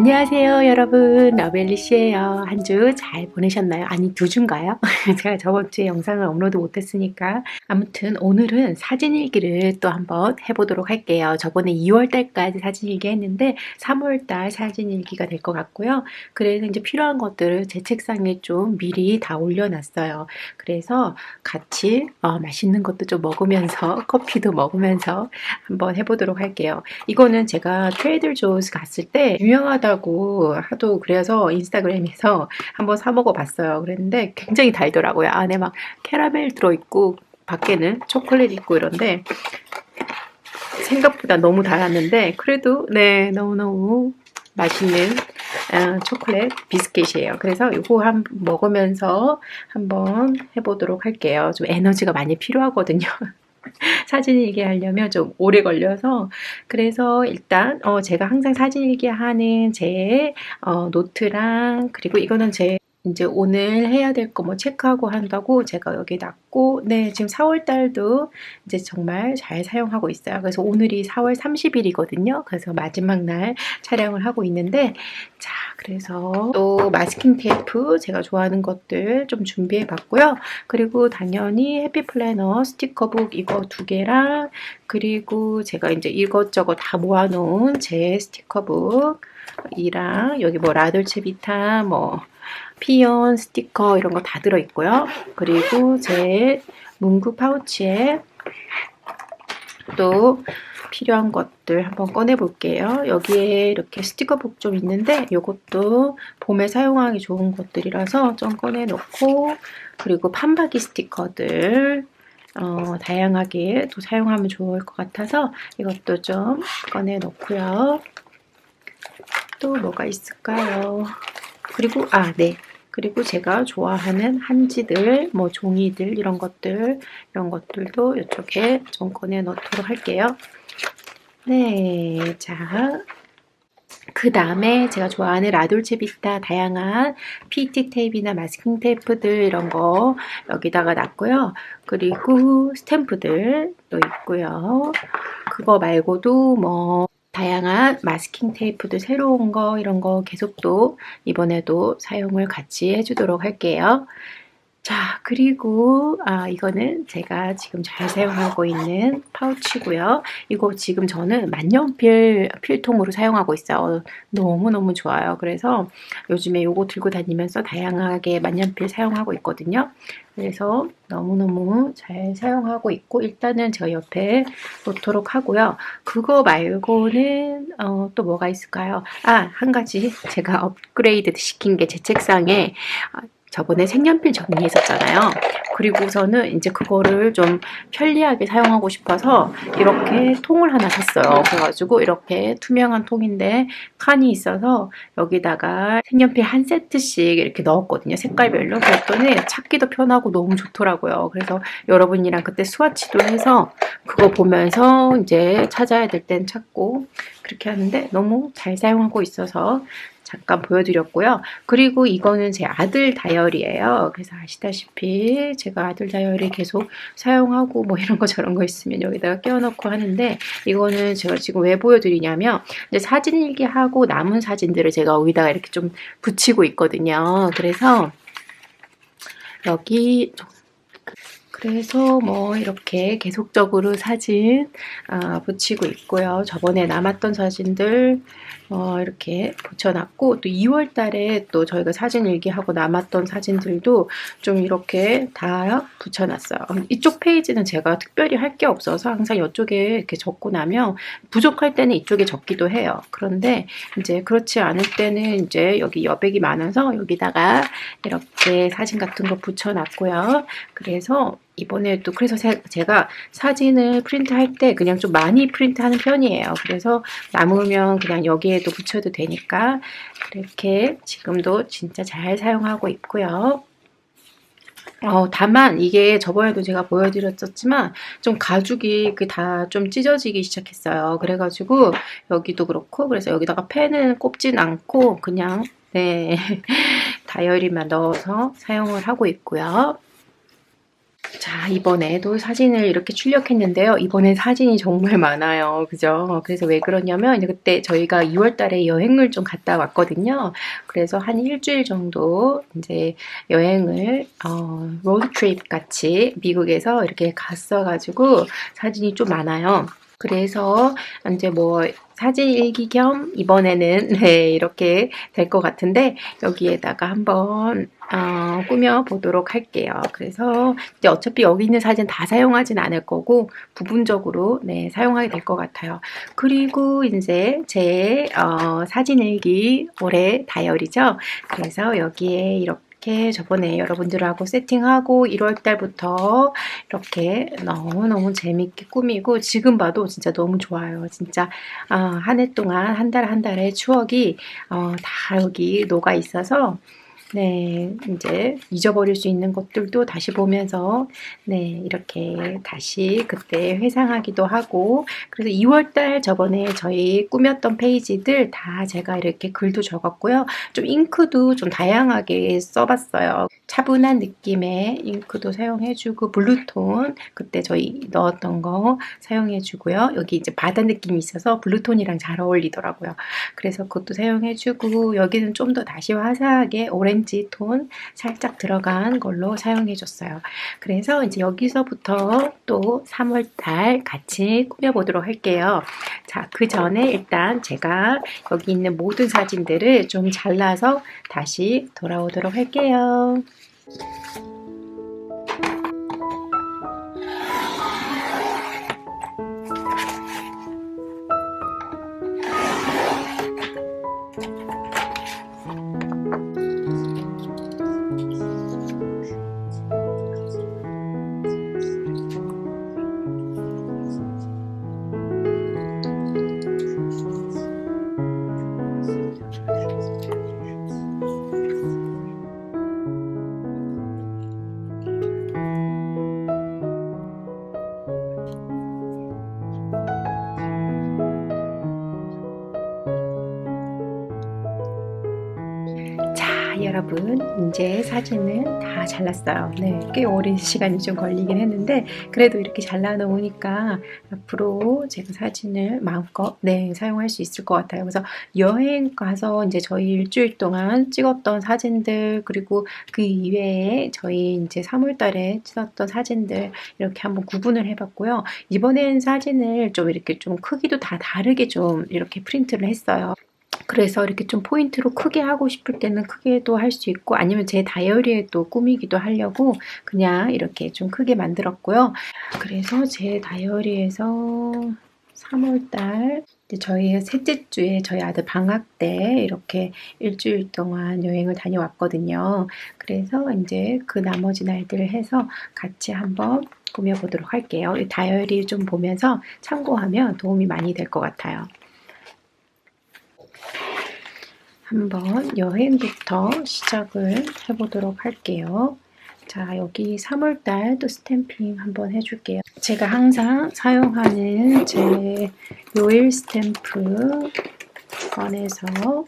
안녕하세요 여러분, 러벨리씨예요. 한 주 잘 보내셨나요? 아니, 두 주인가요? 제가 저번 주에 영상을 업로드 못했으니까. 아무튼 오늘은 사진일기를 또 한번 해보도록 할게요. 저번에 2월달까지 사진일기 했는데 3월달 사진일기가 될 것 같고요. 그래서 이제 필요한 것들을 제 책상에 좀 미리 다 올려놨어요. 그래서 같이 맛있는 것도 좀 먹으면서 커피도 먹으면서 한번 해보도록 할게요. 이거는 제가 트레이더 조스 갔을 때 유명하다고 하도 그래서 인스타그램에서 한번 사 먹어봤어요. 그랬는데 굉장히 달더라고요. 안에 막 캐러멜 들어있고 밖에는 초콜릿 있고 이런데 생각보다 너무 달았는데 그래도 네, 너무너무 맛있는 초콜릿 비스킷이에요. 그래서 이거 한번 먹으면서 한번 해보도록 할게요. 좀 에너지가 많이 필요하거든요. 사진일기 하려면 좀 오래 걸려서. 그래서 일단 제가 항상 사진일기 하는 제 노트랑, 그리고 이거는 제 이제 오늘 해야 될 거 뭐 체크하고 한다고 제가 여기 놨고, 네, 지금 4월 달도 이제 정말 잘 사용하고 있어요. 그래서 오늘이 4월 30일이거든요. 그래서 마지막 날 촬영을 하고 있는데, 자, 그래서 또 마스킹 테이프 제가 좋아하는 것들 좀 준비해 봤고요. 그리고 당연히 해피플래너 스티커북 이거 2개랑, 그리고 제가 이제 이것저것 다 모아놓은 제 스티커북 이랑, 여기 뭐 라돌체 비타 뭐 피온 스티커 이런 거 다 들어있고요. 그리고 제 문구 파우치에 또 필요한 것들 한번 꺼내 볼게요. 여기에 이렇게 스티커북 좀 있는데 이것도 봄에 사용하기 좋은 것들이라서 좀 꺼내 놓고, 그리고 판박이 스티커들 다양하게 또 사용하면 좋을 것 같아서 이것도 좀 꺼내 놓고요. 또 뭐가 있을까요? 그리고 네. 그리고 제가 좋아하는 한지들, 뭐 종이들 이런 것들도 이쪽에 좀 꺼내 놓도록 할게요. 네, 자, 그 다음에 제가 좋아하는 라돌체 비타 다양한 PT 테이프나 마스킹 테이프들 이런 거 여기다가 놨고요. 그리고 스탬프들도 있고요. 그거 말고도 뭐 다양한 마스킹 테이프도 새로운 거 이런 거 계속 또 이번에도 사용을 같이 해주도록 할게요. 자, 그리고 이거는 제가 지금 잘 사용하고 있는 파우치고요. 이거 지금 저는 만년필 필통으로 사용하고 있어요. 너무너무 좋아요. 그래서 요즘에 이거 들고 다니면서 다양하게 만년필 사용하고 있거든요. 그래서 너무너무 잘 사용하고 있고, 일단은 제가 옆에 놓도록 하고요. 그거 말고는 또 뭐가 있을까요? 한 가지 제가 업그레이드 시킨 게 제 책상에 저번에 색연필 정리했었잖아요. 그리고서는 이제 그거를 좀 편리하게 사용하고 싶어서 이렇게 통을 하나 샀어요. 그래가지고 이렇게 투명한 통인데 칸이 있어서 여기다가 색연필 한 세트씩 이렇게 넣었거든요. 색깔별로. 그랬더니 찾기도 편하고 너무 좋더라고요. 그래서 여러분이랑 그때 스와치도 해서 그거 보면서 이제 찾아야 될 땐 찾고 그렇게 하는데 너무 잘 사용하고 있어서 잠깐 보여드렸고요. 그리고 이거는 제 아들 다이어리예요. 그래서 아시다시피 제가 아들 다이어리 계속 사용하고 뭐 이런 거 저런 거 있으면 여기다가 끼워넣고 하는데, 이거는 제가 지금 왜 보여드리냐면 이제 사진일기 하고 남은 사진들을 제가 여기다가 이렇게 좀 붙이고 있거든요. 그래서 여기 그래서 뭐 이렇게 계속적으로 사진 붙이고 있고요. 저번에 남았던 사진들 이렇게 붙여놨고, 또 2월 달에 또 저희가 사진 일기하고 남았던 사진들도 좀 이렇게 다 붙여놨어요. 이쪽 페이지는 제가 특별히 할 게 없어서 항상 이쪽에 이렇게 적고 나면 부족할 때는 이쪽에 적기도 해요. 그런데 이제 그렇지 않을 때는 이제 여기 여백이 많아서 여기다가 이렇게 사진 같은 거 붙여놨고요. 그래서 이번에도 그래서 제가 사진을 프린트할 때 그냥 좀 많이 프린트하는 편이에요. 그래서 남으면 그냥 여기에도 붙여도 되니까 그렇게 지금도 진짜 잘 사용하고 있고요. 다만 이게 저번에도 제가 보여드렸었지만 좀 가죽이 다 좀 찢어지기 시작했어요. 그래가지고 여기도 그렇고, 그래서 여기다가 펜은 꼽진 않고 그냥 네 다이어리만 넣어서 사용을 하고 있고요. 자, 이번에도 사진을 이렇게 출력했는데요. 이번에 사진이 정말 많아요. 그죠? 그래서 왜 그러냐면 이제 그때 저희가 2월 달에 여행을 좀 갔다 왔거든요. 그래서 한 일주일 정도 이제 여행을 로드트립 같이 미국에서 이렇게 갔어가지고 사진이 좀 많아요. 그래서 이제 뭐 사진 일기 겸 이번에는 네, 이렇게 될 것 같은데 여기에다가 한번 꾸며 보도록 할게요. 그래서 이제 어차피 여기 있는 사진 다 사용하진 않을 거고 부분적으로 네, 사용하게 될 것 같아요. 그리고 이제 제 사진 일기 올해 다이어리죠. 그래서 여기에 이렇게 저번에 여러분들하고 세팅하고 1월 달부터 이렇게 너무너무 재밌게 꾸미고 지금 봐도 진짜 너무 좋아요. 진짜 한 해 동안 한 달 한 달의 추억이 다 여기 녹아 있어서 네, 이제 잊어버릴 수 있는 것들도 다시 보면서 네, 이렇게 다시 그때 회상하기도 하고 그래서 2월달 저번에 저희 꾸몄던 페이지들 다 제가 이렇게 글도 적었고요. 좀 잉크도 좀 다양하게 써봤어요. 차분한 느낌의 잉크도 사용해주고 블루톤 그때 저희 넣었던 거 사용해주고요. 여기 이제 바다 느낌이 있어서 블루톤이랑 잘 어울리더라고요. 그래서 그것도 사용해주고 여기는 좀 더 다시 화사하게 오렌지 톤 살짝 들어간 걸로 사용해줬어요. 그래서 이제 여기서부터 또 3월달 같이 꾸며보도록 할게요. 자, 그 전에 일단 제가 여기 있는 모든 사진들을 좀 잘라서 다시 돌아오도록 할게요. 자, 여러분 이제 사진을 다 잘랐어요. 네, 꽤 오랜 시간이 좀 걸리긴 했는데 그래도 이렇게 잘라 놓으니까 앞으로 제가 사진을 마음껏 네, 사용할 수 있을 것 같아요. 그래서 여행 가서 이제 저희 일주일 동안 찍었던 사진들 그리고 그 이외에 저희 이제 3월 달에 찍었던 사진들 이렇게 한번 구분을 해봤고요. 이번엔 사진을 좀 이렇게 좀 크기도 다 다르게 좀 이렇게 프린트를 했어요. 그래서 이렇게 좀 포인트로 크게 하고 싶을 때는 크게도 할 수 있고 아니면 제 다이어리에 또 꾸미기도 하려고 그냥 이렇게 좀 크게 만들었고요. 그래서 제 다이어리에서 3월달 저희 셋째 주에 저희 아들 방학 때 이렇게 일주일 동안 여행을 다녀왔거든요. 그래서 이제 그 나머지 날들을 해서 같이 한번 꾸며보도록 할게요. 이 다이어리 좀 보면서 참고하면 도움이 많이 될 것 같아요. 한번 여행부터 시작을 해보도록 할게요. 자, 여기 3월달 또 스탬핑 한번 해줄게요. 제가 항상 사용하는 제 요일 스탬프 꺼내서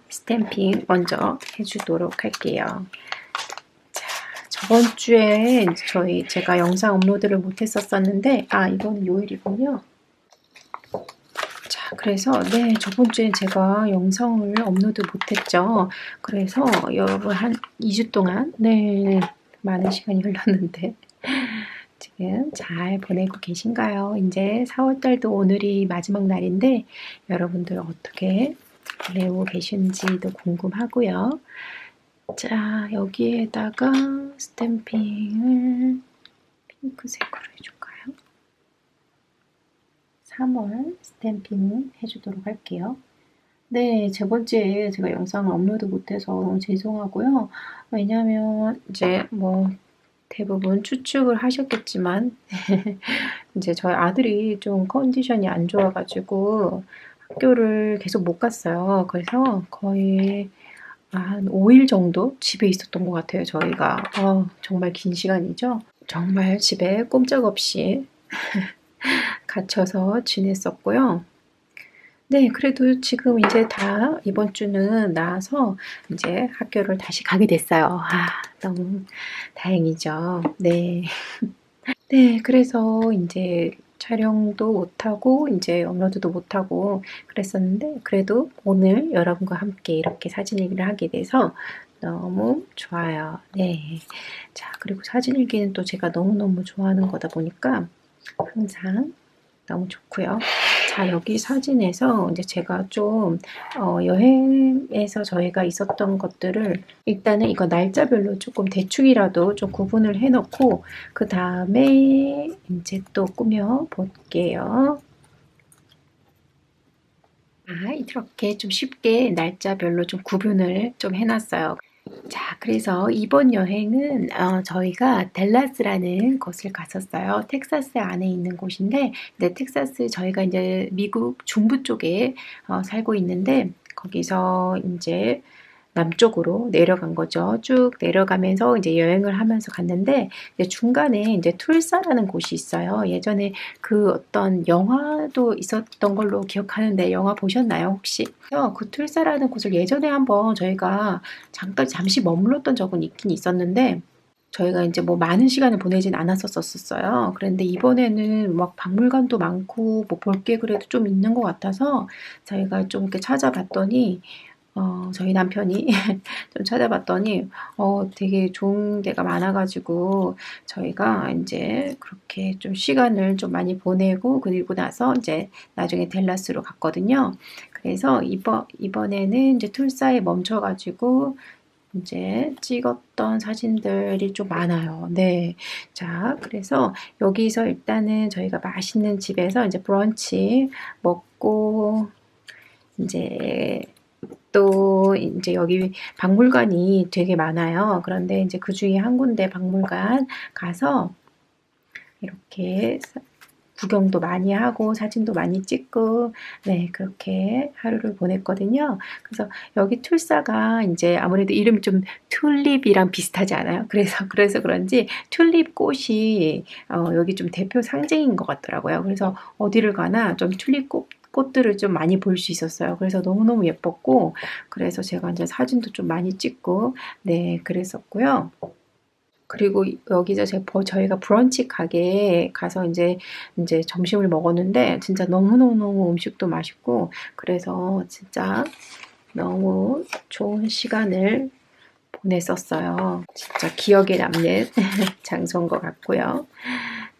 스탬핑 먼저 해주도록 할게요. 자, 저번 주에 제가 영상 업로드를 못했었는데 이건 요일이군요. 그래서 네, 저번 주에 제가 영상을 업로드 못했죠. 그래서 여러분 한 2주 동안 네, 많은 시간이 흘렀는데 지금 잘 보내고 계신가요? 이제 4월달도 오늘이 마지막 날인데 여러분들 어떻게 보내고 계신지도 궁금하고요. 자, 여기에다가 스탬핑을 핑크색으로 해줄까요? 3월 스탬핑 해주도록 할게요. 네, 저번주에 제가 영상을 업로드 못해서 너무 죄송하고요. 왜냐면 이제 뭐 대부분 추측을 하셨겠지만 이제 저희 아들이 좀 컨디션이 안 좋아가지고 학교를 계속 못 갔어요. 그래서 거의 한 5일 정도 집에 있었던 것 같아요, 저희가. 정말 긴 시간이죠. 정말 집에 꼼짝없이 갇혀서 지냈었고요. 네, 그래도 지금 이제 다 이번 주는 나와서 이제 학교를 다시 가게 됐어요. 너무 다행이죠. 네. 네, 그래서 이제 촬영도 못하고 이제 업로드도 못하고 그랬었는데 그래도 오늘 여러분과 함께 이렇게 사진 일기를 하게 돼서 너무 좋아요. 네. 자, 그리고 사진 일기는 또 제가 너무너무 좋아하는 거다 보니까 항상 너무 좋고요. 자, 여기 사진에서 이제 제가 좀 여행에서 저희가 있었던 것들을 일단은 이거 날짜별로 조금 대충이라도 좀 구분을 해놓고 그 다음에 이제 또 꾸며 볼게요. 이렇게 좀 쉽게 날짜별로 좀 구분을 좀 해놨어요. 자, 그래서 이번 여행은 저희가 댈러스라는 곳을 갔었어요. 텍사스 안에 있는 곳인데, 네, 텍사스 저희가 이제 미국 중부 쪽에 살고 있는데 거기서 이제 남쪽으로 내려간 거죠. 쭉 내려가면서 이제 여행을 하면서 갔는데 이제 중간에 이제 툴사라는 곳이 있어요. 예전에 그 어떤 영화도 있었던 걸로 기억하는데 영화 보셨나요, 혹시? 그 툴사라는 곳을 예전에 한번 저희가 잠시 머물렀던 적은 있긴 있었는데 저희가 이제 뭐 많은 시간을 보내진 않았었어요. 그런데 이번에는 막 박물관도 많고 뭐 볼 게 그래도 좀 있는 것 같아서 저희가 좀 이렇게 찾아봤더니 저희 남편이 좀 찾아봤더니 되게 좋은 데가 많아가지고 저희가 이제 그렇게 좀 시간을 좀 많이 보내고 그리고 나서 이제 나중에 댈러스로 갔거든요. 그래서 이번에는 이제 툴사에 멈춰가지고 이제 찍었던 사진들이 좀 많아요. 네. 자, 그래서 여기서 일단은 저희가 맛있는 집에서 이제 브런치 먹고 이제 또 이제 여기 박물관이 되게 많아요. 그런데 이제 그 중에 한 군데 박물관 가서 이렇게 구경도 많이 하고 사진도 많이 찍고 네, 그렇게 하루를 보냈거든요. 그래서 여기 툴사가 이제 아무래도 이름이 좀 튤립이랑 비슷하지 않아요? 그래서 그런지 튤립 꽃이 여기 좀 대표 상징인 것 같더라고요. 그래서 어디를 가나 좀 튤립 꽃들을 좀 많이 볼 수 있었어요. 그래서 너무너무 예뻤고 그래서 제가 이제 사진도 좀 많이 찍고 네, 그랬었고요. 그리고 여기서 저희가 브런치 가게에 가서 이제 점심을 먹었는데 진짜 너무너무 음식도 맛있고 그래서 진짜 너무 좋은 시간을 보냈었어요. 진짜 기억에 남는 장소인 것 같고요.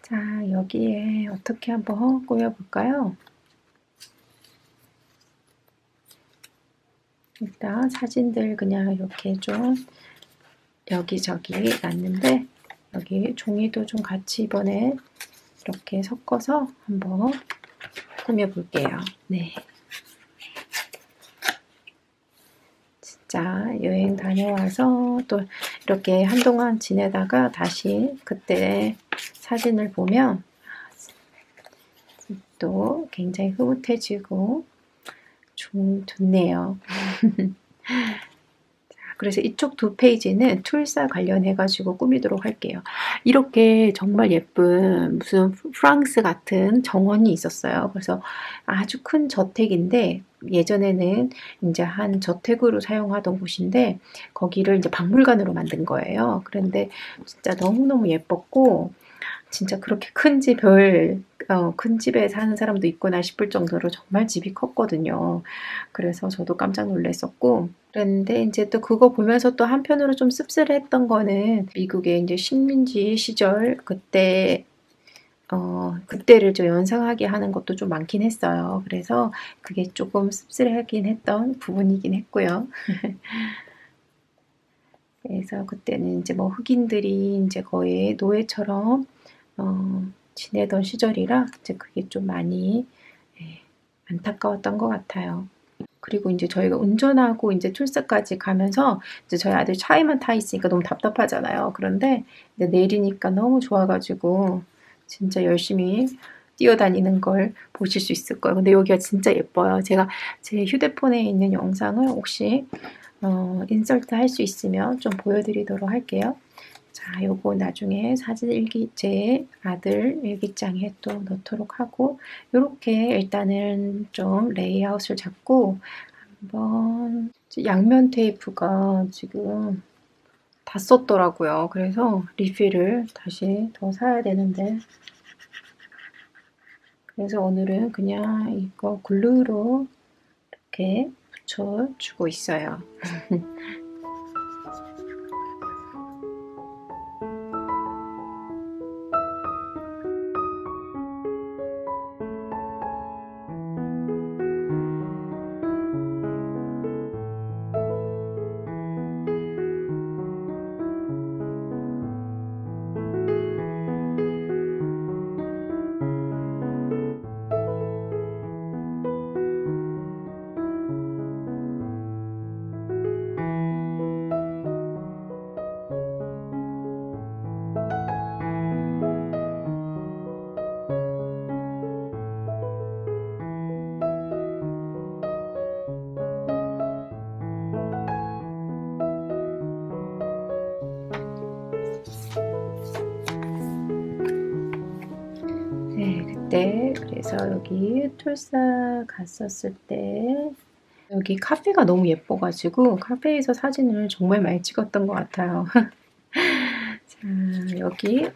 자, 여기에 어떻게 한번 꾸며볼까요? 일단 사진들 그냥 이렇게 좀 여기저기 놨는데 여기 종이도 좀 같이 이번에 이렇게 섞어서 한번 꾸며볼게요. 네. 진짜 여행 다녀와서 또 이렇게 한동안 지내다가 다시 그때 사진을 보면 또 굉장히 흐뭇해지고 좋네요. 그래서 이쪽 두 페이지는 툴사 관련해가지고 꾸미도록 할게요. 이렇게 정말 예쁜 무슨 프랑스 같은 정원이 있었어요. 그래서 아주 큰 저택인데 예전에는 이제 한 저택으로 사용하던 곳인데 거기를 이제 박물관으로 만든 거예요. 그런데 진짜 너무너무 예뻤고 진짜 그렇게 큰 집을 큰 집에 사는 사람도 있구나 싶을 정도로 정말 집이 컸거든요. 그래서 저도 깜짝 놀랐었고 그랬는데 이제 또 그거 보면서 또 한편으로 좀 씁쓸했던 거는 미국의 이제 식민지 시절 그때를 좀 연상하게 하는 것도 좀 많긴 했어요. 그래서 그게 조금 씁쓸하긴 했던 부분이긴 했고요. 그래서 그때는 이제 뭐 흑인들이 이제 거의 노예처럼 지내던 시절이라 이제 그게 좀 많이 안타까웠던 것 같아요. 그리고 이제 저희가 운전하고 이제 출사까지 가면서 이제 저희 아들 차에만 타 있으니까 너무 답답하잖아요. 그런데 이제 내리니까 너무 좋아가지고 진짜 열심히 뛰어다니는 걸 보실 수 있을 거예요. 근데 여기가 진짜 예뻐요. 제가 제 휴대폰에 있는 영상을 혹시 인서트 할 수 있으면 좀 보여드리도록 할게요. 자, 자, 요거 나중에 사진 일기, 제 아들 일기장에 또 넣도록 하고, 요렇게 일단은 좀 레이아웃을 잡고, 한번, 양면 테이프가 지금 다 썼더라고요. 그래서 리필을 다시 더 사야 되는데, 그래서 오늘은 그냥 이거 글루로 이렇게 붙여주고 있어요. 네, 그때 그래서 여기 툴사 갔었을 때 여기 카페가 너무 예뻐가지고 카페에서 사진을 정말 많이 찍었던 것 같아요. 자, 여기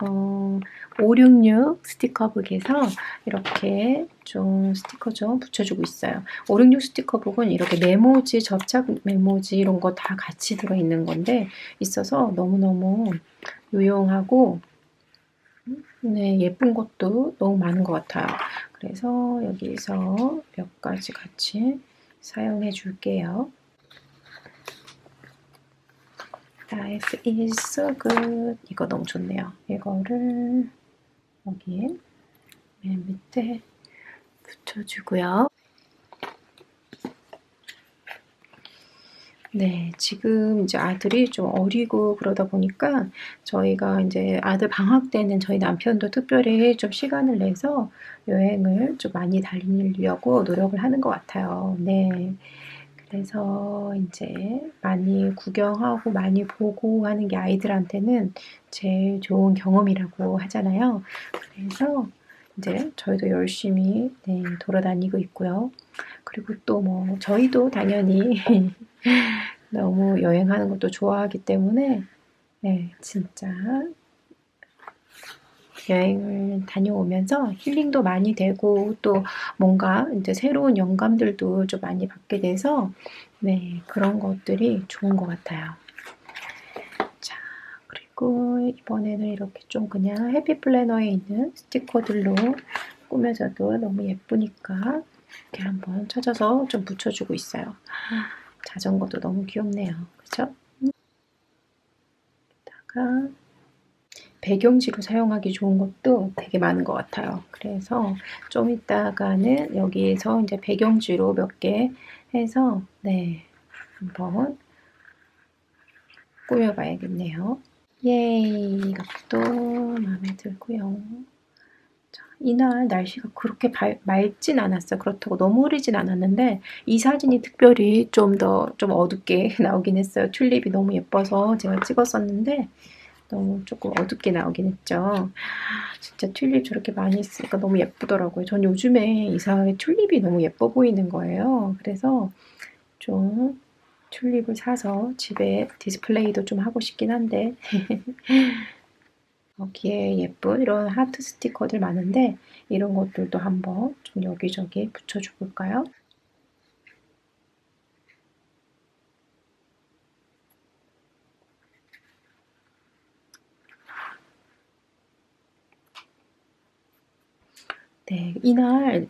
566 스티커북에서 이렇게 좀 스티커 좀 붙여주고 있어요. 566 스티커북은 이렇게 메모지, 접착 메모지 이런 거 다 같이 들어있는 건데 있어서 너무너무 유용하고 네, 예쁜 것도 너무 많은 것 같아요. 그래서 여기서 몇 가지 같이 사용해 줄게요. Life is so good. 이거 너무 좋네요. 이거를 여기에 맨 밑에 붙여주고요. 네, 지금 이제 아들이 좀 어리고 그러다 보니까 저희가 이제 아들 방학 때는 저희 남편도 특별히 좀 시간을 내서 여행을 좀 많이 다니려고 노력을 하는 것 같아요. 네. 그래서 이제 많이 구경하고 많이 보고 하는 게 아이들한테는 제일 좋은 경험이라고 하잖아요. 그래서 이제 저희도 열심히 네, 돌아다니고 있고요. 그리고 또 뭐 저희도 당연히 너무 여행하는 것도 좋아하기 때문에 네, 진짜 여행을 다녀오면서 힐링도 많이 되고 또 뭔가 이제 새로운 영감들도 좀 많이 받게 돼서 네, 그런 것들이 좋은 것 같아요. 자, 그리고 이번에는 이렇게 좀 그냥 해피 플래너에 있는 스티커들로 꾸며줘도 너무 예쁘니까 이렇게 한번 찾아서 좀 붙여주고 있어요. 자전거도 너무 귀엽네요. 그쵸? 여기다가 배경지로 사용하기 좋은 것도 되게 많은 것 같아요. 그래서 좀 이따가는 여기에서 이제 배경지로 몇 개 해서 네, 한번 꾸며봐야겠네요. 예이, 이것도 마음에 들고요. 자, 이날 날씨가 그렇게 맑진 않았어요. 그렇다고 너무 흐리진 않았는데 이 사진이 특별히 좀 더 좀 어둡게 나오긴 했어요. 튤립이 너무 예뻐서 제가 찍었었는데 너무 조금 어둡게 나오긴 했죠. 진짜 튤립 저렇게 많이 있으니까 너무 예쁘더라고요. 전 요즘에 이상하게 튤립이 너무 예뻐 보이는 거예요. 그래서 좀 튤립을 사서 집에 디스플레이도 좀 하고 싶긴 한데 여기에 예쁜 이런 하트 스티커들 많은데 이런 것들도 한번 좀 여기저기 붙여줘 볼까요? 네, 이날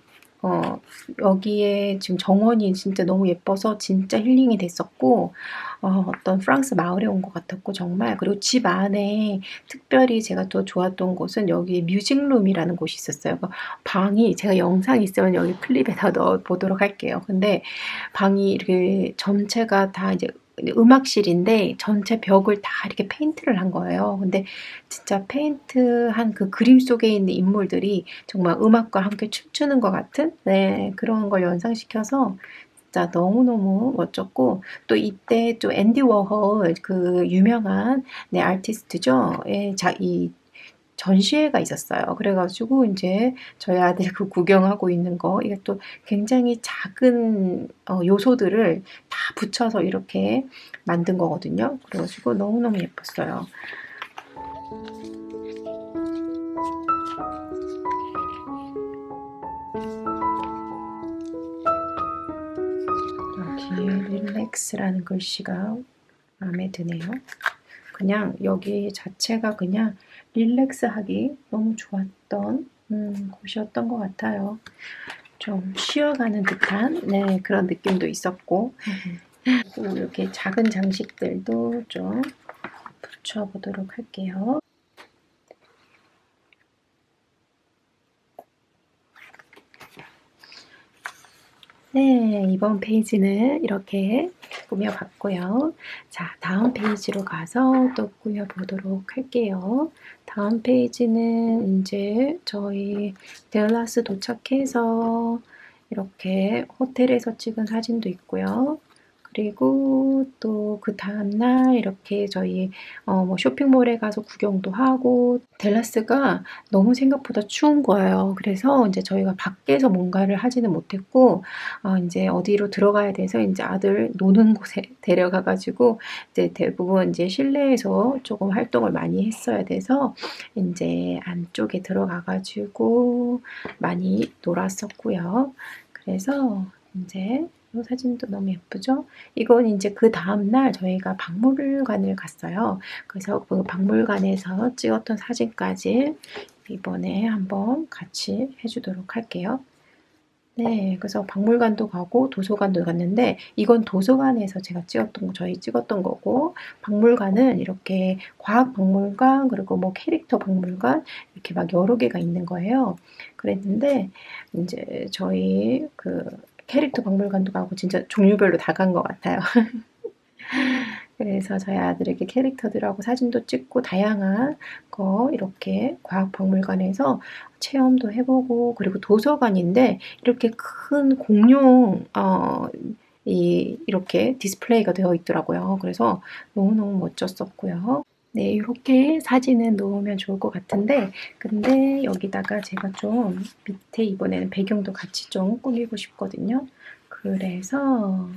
여기에 지금 정원이 진짜 너무 예뻐서 진짜 힐링이 됐었고 어떤 프랑스 마을에 온 것 같았고 정말 그리고 집 안에 특별히 제가 또 좋았던 곳은 여기 뮤직룸이라는 곳이 있었어요. 그 방이 제가 영상 있으면 여기 클립에다 넣어 보도록 할게요. 근데 방이 이렇게 전체가 다 이제 음악실인데 전체 벽을 다 이렇게 페인트를 한 거예요. 근데 진짜 페인트한 그 그림 속에 있는 인물들이 정말 음악과 함께 춤추는 것 같은 네, 그런 걸 연상시켜서 진짜 너무너무 멋졌고, 또 이때 또 앤디 워홀 그 유명한 네 아티스트죠. 예, 이 전시회가 있었어요. 그래가지고 이제 저희 아들 그 구경하고 있는 거, 이게 또 굉장히 작은 요소들을 다 붙여서 이렇게 만든 거거든요. 그래가지고 너무너무 예뻤어요. 여기 릴렉스라는 글씨가 마음에 드네요. 그냥 여기 자체가 그냥 릴렉스하기 너무 좋았던 곳이었던 것 같아요. 좀 쉬어가는 듯한 네, 그런 느낌도 있었고 이렇게 작은 장식들도 좀 붙여보도록 할게요. 네, 이번 페이지는 이렇게 꾸며봤고요. 자, 다음 페이지로 가서 또 꾸며보도록 할게요. 다음 페이지는 이제 저희 델라스 도착해서 이렇게 호텔에서 찍은 사진도 있고요. 그리고 또 그 다음날 이렇게 저희 뭐 쇼핑몰에 가서 구경도 하고, 델라스가 너무 생각보다 추운 거예요. 그래서 이제 저희가 밖에서 뭔가를 하지는 못했고 이제 어디로 들어가야 돼서 이제 아들 노는 곳에 데려가 가지고 이제 대부분 이제 실내에서 조금 활동을 많이 했어야 돼서 이제 안쪽에 들어가 가지고 많이 놀았었고요. 그래서 이제 이 사진도 너무 예쁘죠? 이건 이제 그 다음날 저희가 박물관을 갔어요. 그래서 그 박물관에서 찍었던 사진까지 이번에 한번 같이 해주도록 할게요. 네, 그래서 박물관도 가고 도서관도 갔는데, 이건 도서관에서 제가 저희 찍었던 거고, 박물관은 이렇게 과학 박물관, 그리고 뭐 캐릭터 박물관, 이렇게 막 여러 개가 있는 거예요. 그랬는데, 이제 저희 그 캐릭터 박물관도 가고 진짜 종류별로 다 간 것 같아요. 그래서 저희 아들에게 캐릭터들하고 사진도 찍고 다양한 거 이렇게 과학박물관에서 체험도 해보고, 그리고 도서관인데 이렇게 큰 공룡 이렇게 디스플레이가 되어 있더라고요. 그래서 너무너무 멋졌었고요. 네, 이렇게 사진은 놓으면 좋을 것 같은데, 근데 여기다가 제가 좀 밑에 이번에는 배경도 같이 좀 꾸미고 싶거든요. 그래서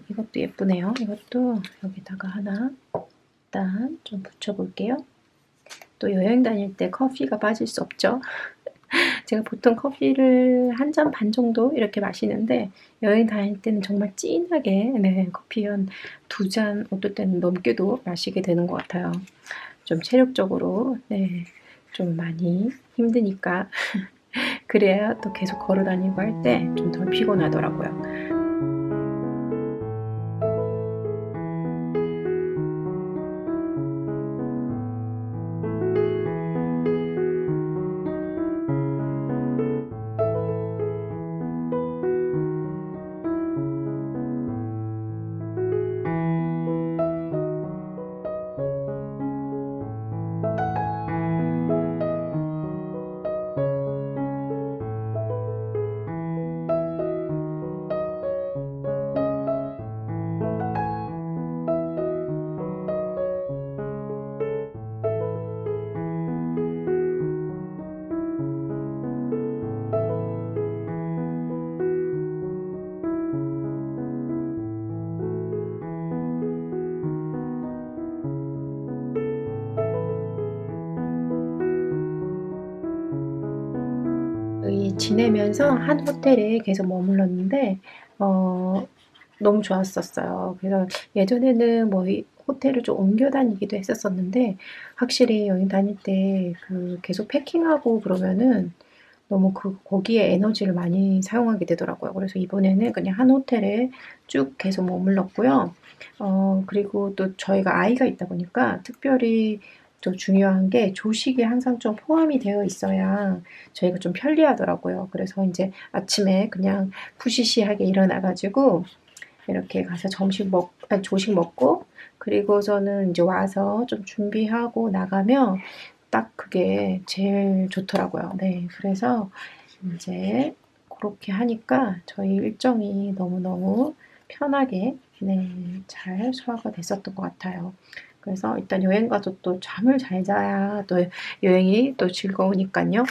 이것도 예쁘네요. 이것도 여기다가 하나 일단 좀 붙여볼게요. 또 여행 다닐 때 커피가 빠질 수 없죠. 제가 보통 커피를 한 잔 반 정도 이렇게 마시는데, 여행 다닐 때는 정말 진하게 네, 커피 한 2잔, 어떨 때는 넘게도 마시게 되는 것 같아요. 좀 체력적으로 네, 좀 많이 힘드니까 그래야 또 계속 걸어 다니고 할 때 좀 덜 피곤하더라고요. 지내면서 한 호텔에 계속 머물렀는데 너무 좋았었어요. 그래서 예전에는 뭐 호텔을 좀 옮겨 다니기도 했었었는데, 확실히 여행 다닐 때 그 계속 패킹하고 그러면은 너무 거기에 에너지를 많이 사용하게 되더라고요. 그래서 이번에는 그냥 한 호텔에 쭉 계속 머물렀고요. 그리고 또 저희가 아이가 있다 보니까 특별히 또 중요한 게 조식이 항상 좀 포함이 되어 있어야 저희가 좀 편리하더라고요. 그래서 이제 아침에 그냥 푸시시하게 일어나가지고 이렇게 가서 조식 먹고, 그리고서는 이제 와서 좀 준비하고 나가면 딱 그게 제일 좋더라고요. 네, 그래서 이제 그렇게 하니까 저희 일정이 너무너무 편하게 잘 소화가 됐었던 것 같아요. 그래서 일단 여행 가서 또 잠을 잘 자야 또 여행이 또 즐거우니까요.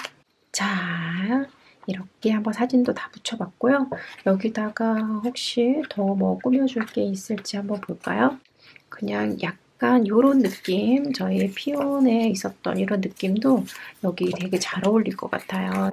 자, 이렇게 한번 사진도 다 붙여봤고요. 여기다가 혹시 더 뭐 꾸며줄 게 있을지 한번 볼까요? 그냥 약간 요런 느낌, 저희 피온에 있었던 이런 느낌도 여기 되게 잘 어울릴 것 같아요.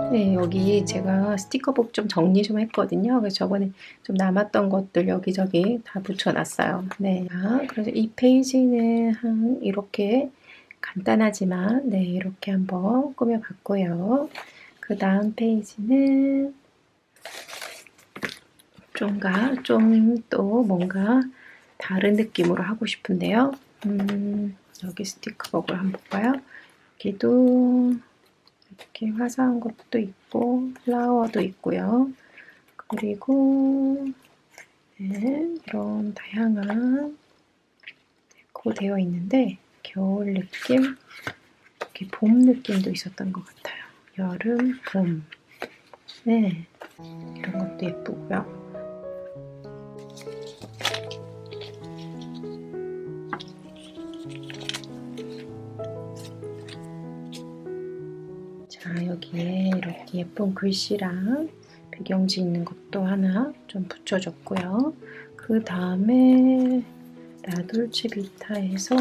네, 여기 제가 스티커북 좀 정리 좀 했거든요. 그래서 저번에 좀 남았던 것들 여기저기 다 붙여놨어요. 네, 그래서 이 페이지는 이렇게 간단하지만 이렇게 한번 꾸며봤고요. 그 다음 페이지는 좀 또 뭔가 다른 느낌으로 하고 싶은데요. 여기 스티커북을 한번 볼까요? 여기도 이렇게 화사한 것도 있고 플라워도 있고요. 그리고 이런 다양한 데코 되어 있는데 겨울 느낌, 이렇게 봄 느낌도 있었던 것 같아요. 여름, 봄. 이런 것도 예쁘고요. 자, 여기에 이렇게 예쁜 글씨랑 배경지 있는 것도 하나 좀 붙여줬고요. 그 다음에 라돌체 비타에서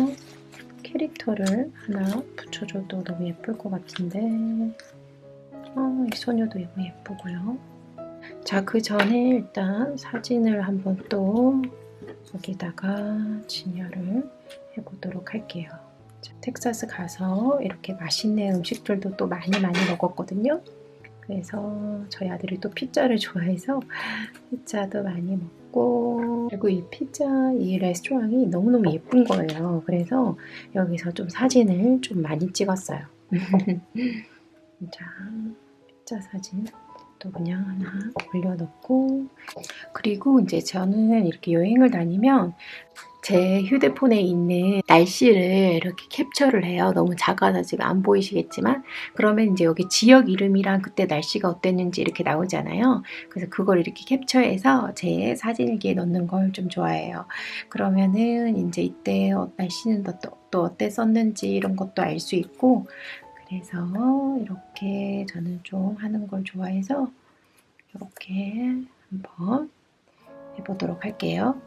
캐릭터를 하나 붙여줘도 너무 예쁠 것 같은데 이 소녀도 너무 예쁘고요. 자, 그 전에 일단 사진을 한번 또 여기다가 진열을 해보도록 할게요. 자, 텍사스 가서 이렇게 맛있는 음식들도 또 많이 먹었거든요. 그래서 저희 아들이 또 피자를 좋아해서 피자도 많이 먹고, 그리고 이 피자 이 레스토랑이 너무너무 예쁜 거예요. 그래서 여기서 좀 사진을 좀 많이 찍었어요. 자, 피자 사진 또 그냥 하나 올려놓고, 그리고 이제 저는 이렇게 여행을 다니면 제 휴대폰에 있는 날씨를 이렇게 캡처를 해요. 너무 작아서 지금 안 보이시겠지만, 그러면 이제 여기 지역 이름이랑 그때 날씨가 어땠는지 이렇게 나오잖아요. 그래서 그걸 이렇게 캡처해서 제 사진기에 넣는 걸 좀 좋아해요. 그러면은 이제 이때 날씨는 또 어땠었는지 이런 것도 알 수 있고, 그래서 이렇게 저는 좀 하는 걸 좋아해서 이렇게 한번 해보도록 할게요.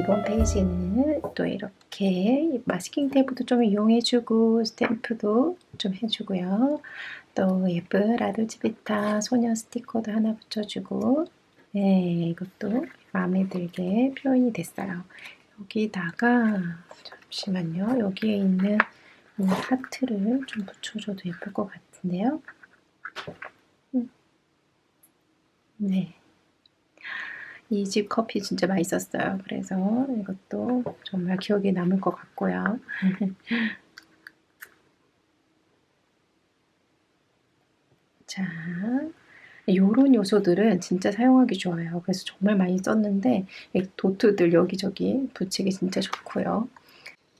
이번 페이지는 또 이렇게 이렇게 마스킹 테이프도 좀 이용해주고 스탬프도 좀 해주고요. 또 예쁜 라돌치비타 소녀 스티커도 하나 붙여주고 네, 이것도 마음에 들게 표현이 됐어요. 여기다가 잠시만요. 여기에 있는 이 하트를 좀 붙여줘도 예쁠 것 같은데요. 네. 이 집 커피 진짜 맛있었어요. 그래서 이것도 정말 기억에 남을 것 같고요. 자, 요런 요소들은 진짜 사용하기 좋아요. 그래서 정말 많이 썼는데 도트들 여기저기 붙이기 진짜 좋고요.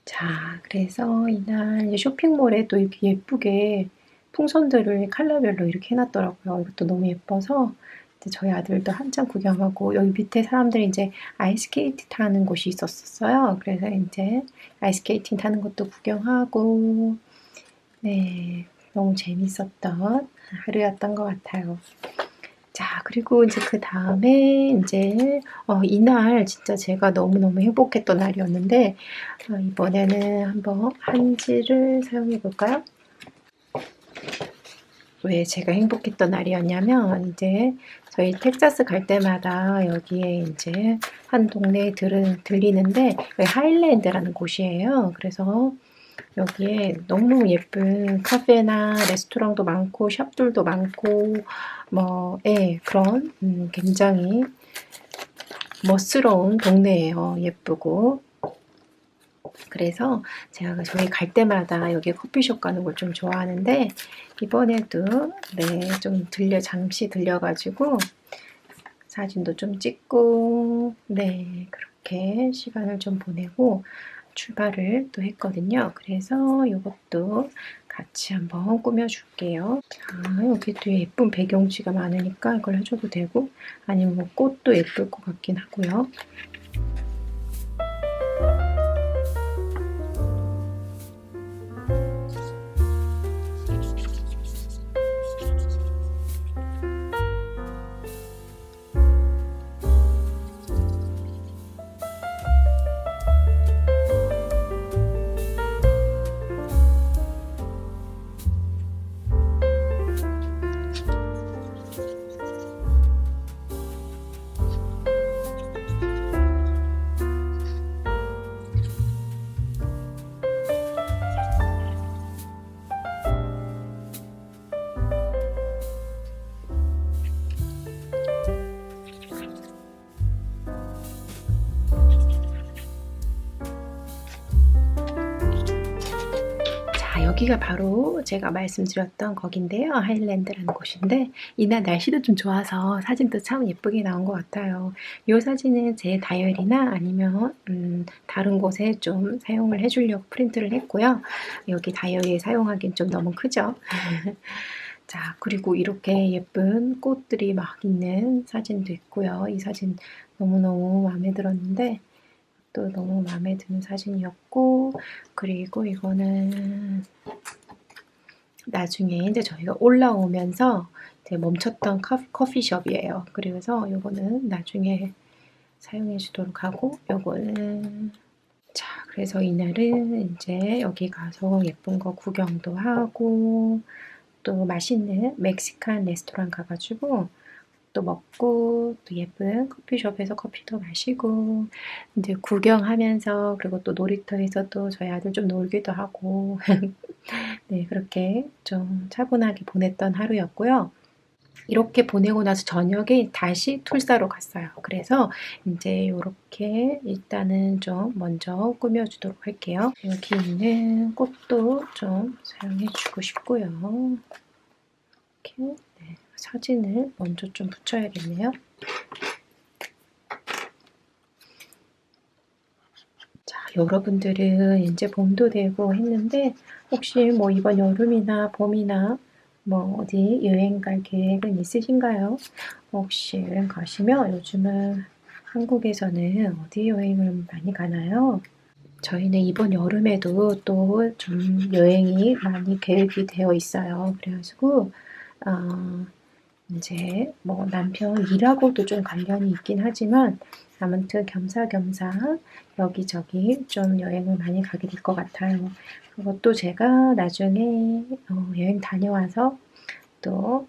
자, 그래서 이날 이제 쇼핑몰에 또 이렇게 예쁘게 풍선들을 컬러별로 이렇게 해놨더라고요. 이것도 너무 예뻐서 이제 저희 아들도 한참 구경하고 여기 밑에 사람들이 이제 아이스케이팅 타는 곳이 있었어요. 그래서 이제 아이스케이팅 타는 것도 구경하고 네, 너무 재밌었던 하루였던 것 같아요. 자, 그리고 이제 그 다음에 이제 이날 진짜 제가 너무너무 행복했던 날이었는데 이번에는 한번 한지를 사용해 볼까요? 왜 제가 행복했던 날이었냐면 이제 저희 텍사스 갈 때마다 여기에 이제 한 동네에 들리는데 여기 하일랜드라는 곳이에요. 그래서 여기에 너무너무 예쁜 카페나 레스토랑도 많고 샵들도 많고 뭐 그런 굉장히 멋스러운 동네예요. 예쁘고. 그래서 제가 저희 갈 때마다 여기 커피숍 가는 걸 좀 좋아하는데 이번에도 좀 잠시 들려가지고 사진도 좀 찍고 그렇게 시간을 좀 보내고 출발을 또 했거든요. 그래서 이것도 같이 한번 꾸며줄게요. 자, 여기 또 예쁜 배경지가 많으니까 이걸 해줘도 되고 아니면 뭐 꽃도 예쁠 것 같긴 하고요. 여기가 바로 제가 말씀드렸던 거긴데요. 하일랜드라는 곳인데 이날 날씨도 좀 좋아서 사진도 참 예쁘게 나온 것 같아요. 이 사진은 제 다이어리나 아니면 다른 곳에 좀 사용을 해주려고 프린트를 했고요. 여기 다이어리에 사용하기엔 좀 너무 크죠. 자, 그리고 이렇게 예쁜 꽃들이 막 있는 사진도 있고요. 이 사진 너무너무 마음에 들었는데 또 너무 마음에 드는 사진이었고 그리고 이거는 나중에 이제 저희가 올라오면서 이제 멈췄던 커피숍이에요. 그래서 이거는 나중에 사용해 주도록 하고 요거는 자, 그래서 이날은 이제 여기 가서 예쁜 거 구경도 하고 또 맛있는 멕시칸 레스토랑 가가지고 또 먹고 또 예쁜 커피숍에서 커피도 마시고 이제 구경하면서 그리고 또 놀이터에서 또 저희 아들 좀 놀기도 하고 네, 그렇게 좀 차분하게 보냈던 하루였고요. 이렇게 보내고 나서 저녁에 다시 툴사로 갔어요. 그래서 이제 이렇게 일단은 좀 먼저 꾸며주도록 할게요. 여기 있는 꽃도 좀 사용해주고 싶고요. 이렇게 사진을 먼저 좀 붙여야겠네요. 자, 여러분들은 이제 봄도 되고 했는데 혹시 뭐 이번 여름이나 봄이나 뭐 어디 여행 갈 계획은 있으신가요? 혹시 여행 가시면 요즘은 한국에서는 어디 여행을 많이 가나요? 저희는 이번 여름에도 또 좀 여행이 많이 계획이 되어 있어요. 그래가지고 이제 뭐 남편 일하고도 좀 관련이 있긴 하지만 아무튼 겸사겸사 여기저기 좀 여행을 많이 가게 될 것 같아요. 그것도 제가 나중에 여행 다녀와서 또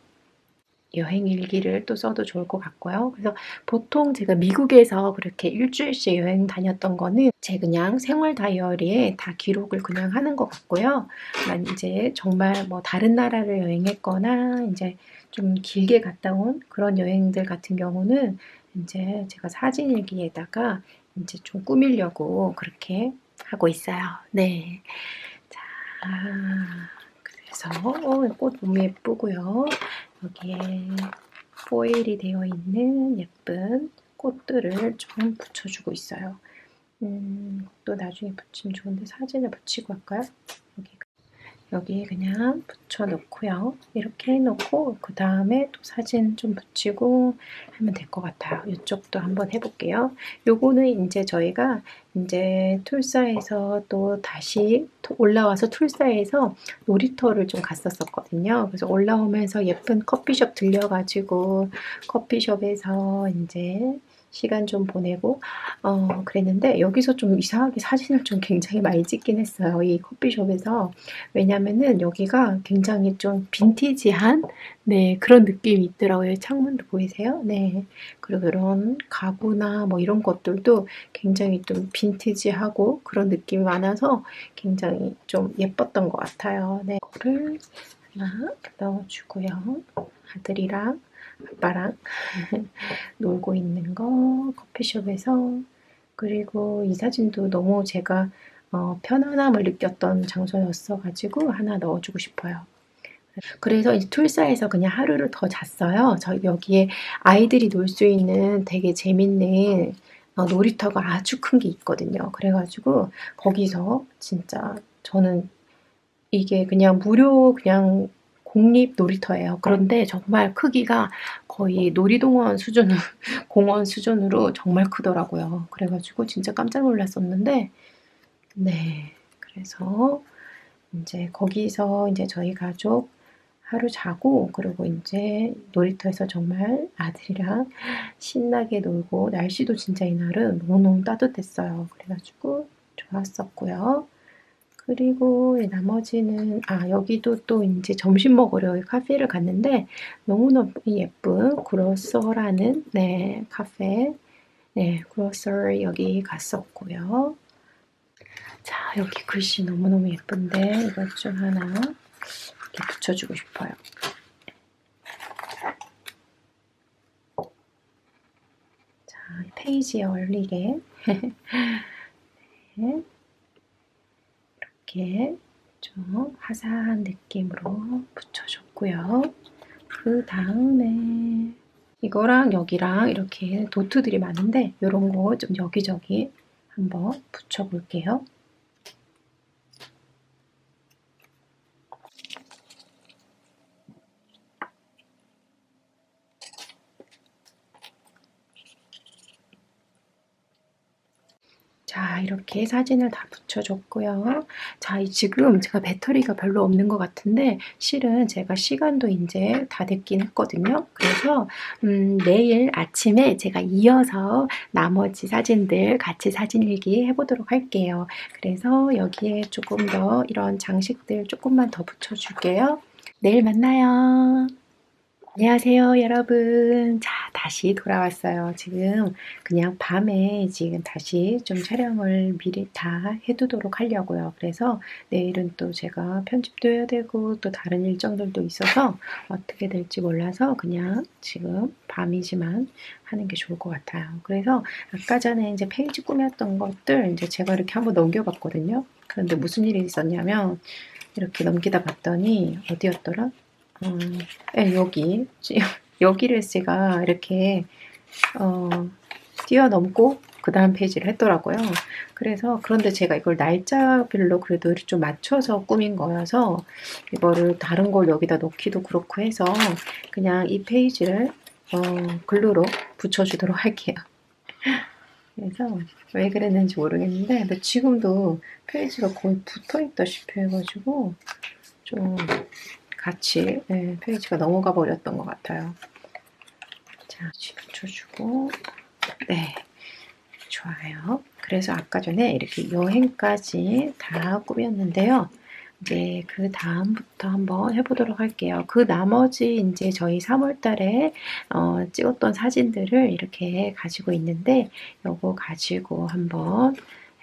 여행 일기를 또 써도 좋을 것 같고요. 그래서 보통 제가 미국에서 그렇게 일주일씩 여행 다녔던 거는 제 그냥 생활 다이어리에 다 기록을 그냥 하는 것 같고요. 난 이제 정말 뭐 다른 나라를 여행했거나 이제 좀 길게 갔다 온 그런 여행들 같은 경우는 이제 제가 사진 일기에다가 이제 좀 꾸미려고 그렇게 하고 있어요. 네. 자, 그래서 꽃 너무 예쁘고요. 여기에 포일이 되어 있는 예쁜 꽃들을 좀 붙여주고 있어요. 또 나중에 붙이면 좋은데 사진을 붙이고 할까요? 여기에 그냥 붙여 놓고요. 이렇게 해놓고 그 다음에 또 사진 좀 붙이고 하면 될 것 같아요. 이쪽도 한번 해볼게요. 요거는 이제 저희가 이제 툴사에서 또 다시 올라와서 툴사에서 놀이터를 좀 갔었거든요. 그래서 올라오면서 예쁜 커피숍 들려가지고 커피숍에서 이제 시간 좀 보내고 그랬는데 여기서 좀 이상하게 사진을 좀 굉장히 많이 찍긴 했어요. 이 커피숍에서. 왜냐면은 여기가 굉장히 좀 빈티지한 네, 그런 느낌이 있더라고요. 창문도 보이세요? 네. 그리고 이런 가구나 뭐 이런 것들도 굉장히 좀 빈티지하고 그런 느낌이 많아서 굉장히 좀 예뻤던 것 같아요. 네. 이거를 하나 넣어주고요. 아들이랑 아빠랑 놀고 있는 거 커피숍에서 그리고 이 사진도 너무 제가 편안함을 느꼈던 장소였어 가지고 하나 넣어주고 싶어요. 그래서 이 툴사에서 그냥 하루를 더 잤어요. 저 여기에 아이들이 놀 수 있는 되게 재밌는 놀이터가 아주 큰 게 있거든요. 그래가지고 거기서 진짜 저는 이게 그냥 무료 그냥 공립 놀이터예요. 그런데 정말 크기가 거의 놀이동원 수준으로 공원 수준으로 정말 크더라고요. 그래가지고 진짜 깜짝 놀랐었는데 네. 그래서 인제 거기서 인제 저희 가족 하루 자고 그리고 인제 놀이터에서 정말 아들이랑 신나게 놀고 날씨도 진짜 이날은 너무너무 따뜻했어요. 그래 가지고 좋았었고요. 그리고 나머지는 여기도 또 인제 점심 먹으러 카페를 갔는데 너무너무 예쁜 그로서라는 네 카페 네 그로서 여기 갔었고요. 자, 여기 글씨 너무너무 예쁜데 이것 좀 하나 이렇게 붙여주고 싶어요. 자, 페이지에 올리게 네, 이렇게 좀 화사한 느낌으로 붙여줬고요. 그 다음에 이거랑 여기랑 이렇게 도트들이 많은데 이런 거 좀 여기저기 한번 붙여볼게요. 자, 이렇게 사진을 다 붙여줬고요. 자, 지금 제가 배터리가 별로 없는 것 같은데 실은 제가 시간도 이제 다 됐긴 했거든요. 그래서 내일 아침에 제가 이어서 나머지 사진들 같이 사진 일기 해보도록 할게요. 그래서 여기에 조금 더 이런 장식들 조금만 더 붙여줄게요. 내일 만나요. 안녕하세요, 여러분. 자, 다시 돌아왔어요. 지금 그냥 밤에 지금 다시 좀 촬영을 미리 다 해두도록 하려고요. 그래서 내일은 또 제가 편집도 해야 되고 또 다른 일정들도 있어서 어떻게 될지 몰라서 그냥 지금 밤이지만 하는 게 좋을 것 같아요. 그래서 아까 전에 이제 페이지 꾸몄던 것들 이제 제가 이렇게 한번 넘겨봤거든요. 그런데 무슨 일이 있었냐면 이렇게 넘기다 봤더니 어디였더라? 네, 여기를 제가 이렇게 뛰어넘고 그 다음 페이지를 했더라고요. 그래서 그런데 제가 이걸 날짜별로 그래도 좀 맞춰서 꾸민 거여서 이거를 다른 걸 여기다 넣기도 그렇고 해서 그냥 이 페이지를 글루로 붙여주도록 할게요. 그래서 왜 그랬는지 모르겠는데 근데 지금도 페이지가 거의 붙어있다시피 해가지고 좀 같이 페이지가 넘어가 버렸던 것 같아요. 자, 붙여주고 네, 좋아요. 그래서 아까 전에 이렇게 여행까지 다 꾸몄는데요. 이제 그 다음부터 한번 해보도록 할게요. 그 나머지 이제 저희 3월 달에 찍었던 사진들을 이렇게 가지고 있는데 요거 가지고 한번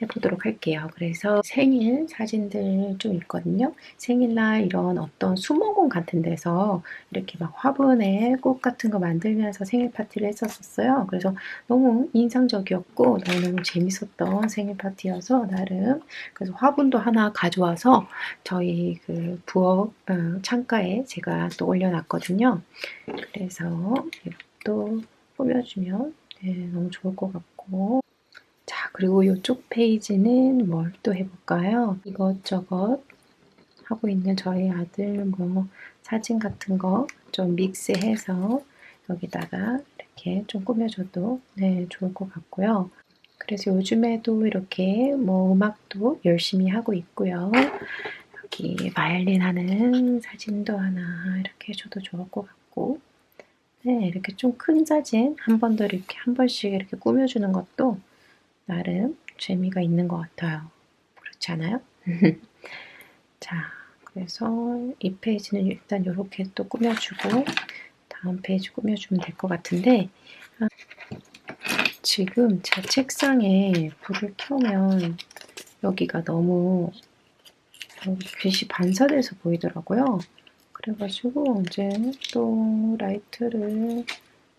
해보도록 할게요. 그래서 생일 사진들 좀 있거든요. 생일날 이런 어떤 수목원 같은 데서 이렇게 막 화분에 꽃 같은 거 만들면서 생일 파티를 했었어요. 그래서 너무 인상적이었고 너무 재밌었던 생일 파티여서 나름 그래서 화분도 하나 가져와서 저희 그 부엌 창가에 제가 또 올려놨거든요. 그래서 이것도 꾸며주면 너무 좋을 것 같고 자, 그리고 이쪽 페이지는 뭘 또 해볼까요? 이것저것 하고 있는 저희 아들 뭐 사진 같은 거 좀 믹스해서 여기다가 이렇게 좀 꾸며줘도 좋을 것 같고요. 그래서 요즘에도 이렇게 뭐 음악도 열심히 하고 있고요. 여기 바이올린 하는 사진도 하나 이렇게 해줘도 좋을 것 같고 네, 이렇게 좀 큰 사진 한 번 더 이렇게 한 번씩 이렇게 꾸며주는 것도 나름 재미가 있는 것 같아요. 그렇지 않아요? 자, 그래서 이 페이지는 일단 이렇게 또 꾸며주고 다음 페이지 꾸며주면 될 것 같은데 지금 제 책상에 불을 켜면 여기가 너무 빛이 반사돼서 보이더라고요. 그래가지고 이제 또 라이트를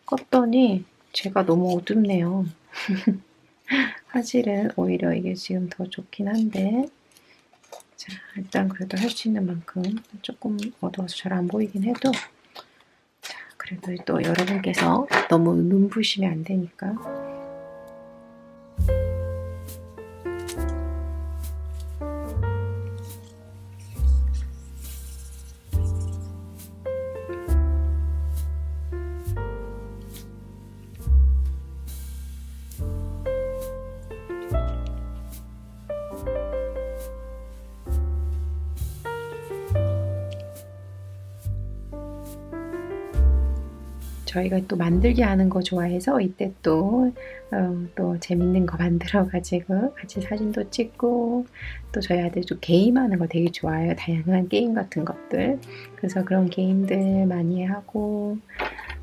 껐더니 제가 너무 어둡네요. 화질은 오히려 이게 지금 더 좋긴 한데 자, 일단 그래도 할 수 있는 만큼 조금 어두워서 잘 안 보이긴 해도 자, 그래도 또 여러분께서 너무 눈부시면 안 되니까 저희가 또 만들기 하는 거 좋아해서 이때 또 재밌는 거 만들어 가지고 같이 사진도 찍고 또 저희 아들도 게임하는 거 되게 좋아해요. 다양한 게임 같은 것들. 그래서 그런 게임들 많이 하고